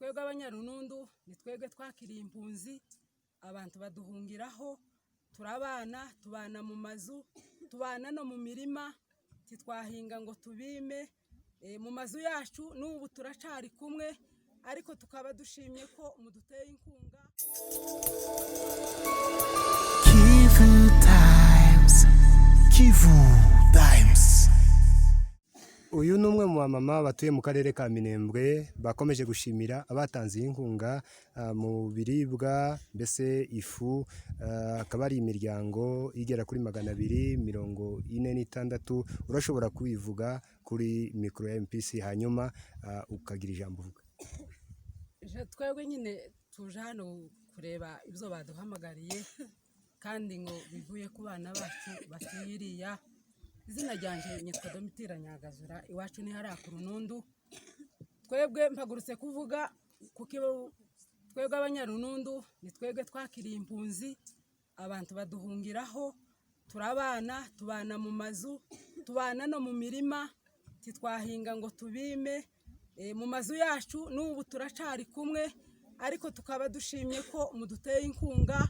twebwe abanyarunundu ni twebwe twakiriye impunzi abantu baduhungiraho turabana tubana mu mazu tubana no mu mirima titwahinga ngo tubime mu mazu yacu n'ubu turacari kumwe ariko tukaba dushimye ko muduteye inkunga. Kivutimes. Uyu ni umwe mu bamama batuye mu karere ka Minembwe bakomeje gushimira abatanze inkunga mu biribwa mbese ifu akaba ari imiryango igera kuri 246. Urashobora kubivuga kuri micro ya MPC hanyuma ukagira ijambo uvuga. Twebwe nyine tuje hano kureba ibyo baduhamagariye kandi ngo bivuye ku bana bacu batuyiriya. Izina ryanje nyitwa Domitira Nyagazura iwacu ni hari akurunundu. Twebwe mpagurutse kuvuga kuko twebwe abanyarunundu ni twebwe twakiriye impunzi abantu baduhungiraho turabana tubana mu mazu tubana no mu mirima titwahinga ngo tubime mu mazu yacu n'ubu turacari kumwe ariko tukaba dushimye ko muduteye inkunga.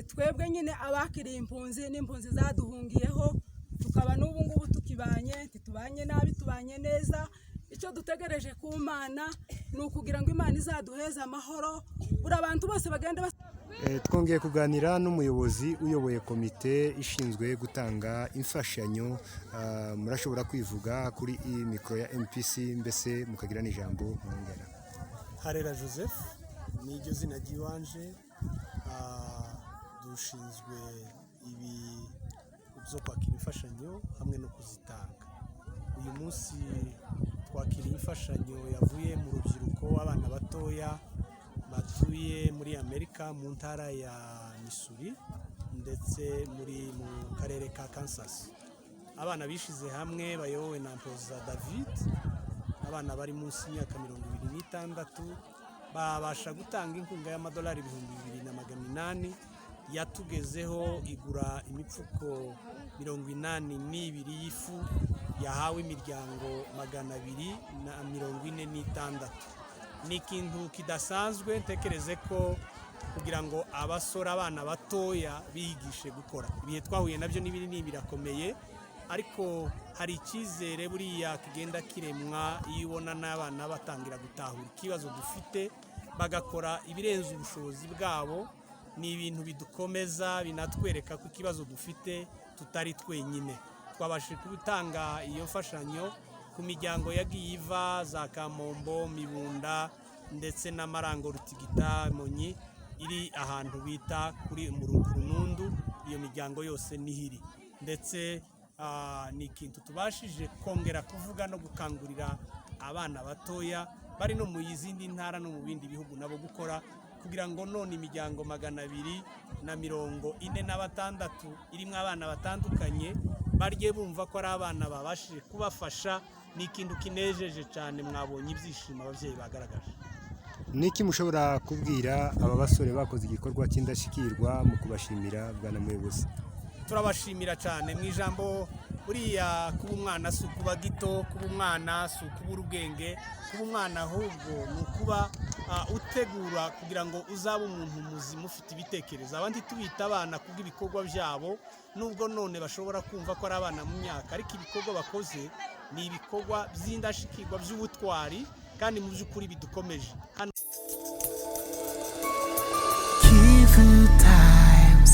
Twebwe nyine abakiriye impunzi n'impunzi zaduhungiyeho tukaba n'ubu ngubu tukibanye titubanye nabi tubanye neza. Icyo dutegereje ku Mana ni ukugira ngo Imana izaduheze amahoro buri abantu bose bagenda. Twongeye kuganira n'umuyobozi uyoboye komite ishinzwe gutanga imfashanyo. Murashobora kwivuga kuri iyi mikoro ya MPC mbese mukagira n'ijambo mwongera. Harera Joseph ni iryo zina ry'iwanje. Dushinzwe ibi byo kwakira imfashanyo hamwe no kuzitanga. Uyu munsi twakiriye imfashanyo yavuye mu rubyiruko abana batoya batuye muri Amerika mu ntara ya Missouri ndetse mu karere ka Kansas. Abana bishize hamwe bayobowe na Mpoza David, abana bari munsi y'imyaka 26 babasha gutanga inkunga y'amadolari 2,800 yatugezeho igura imipfuko 82 y'ifu yahawe imiryango 246. Ni ikintu kidasanzwe ntekereze ko kugira ngo abasora abana batoya bigishe gukora. Ibihe twahuye nabyo n'ibiri birakomeye ariko hari icyizere buriya kigenda kiremwa iyo ubona n'abana batangira gutahura ikibazo dufite bagakora ibirenze ubushobozi bwabo. Ni ibintu bidukomeza binatwereka ko ikibazo dufite tutari twenyine. Twabashije kubitanga iyo mfashanyo ku miryango yagiye iva za Kamombo, Mibunda ndetse n'Amarango, Rutigita, Monyi iri ahantu bita kuri Murunundu. Iyo miryango yose nihiri ndetse ni ikintu tubashije kongera kuvuga no gukangurira abana batoya bari no mu yizindi ntara no mu bindi bihugu nabo gukora kugira ngo none imiryango 246 irimo abana batandukanye barye bumva ko ari abana babashije kubafasha. Ni ikintu kinejeje cyane. Mwabonye ibyishimo abavyeyi bagaragaje. Niki mushobora kubwira aba basore bakoze igikorwa cy'indashikirwa mu kubashimira bwana muyobozi? Turabashimira cyane mu ijambo buriya kuba umwana si ukuba gito, kuba umwana si ukubura ubwenge, kuba umwana ahubwo ni ukuba utegura kugira ngo uzabe umuntu muzima ufite ibitekerezo. Abandi tubita abana kubw'ibikorwa byabo nubwo none bashobora kumva ko ari abana mu myaka ariko ibikorwa bakoze ni ibikorwa by'indashikirwa by'ubutwari kandi mu by'ukuri bidukomeje. Kivutimes.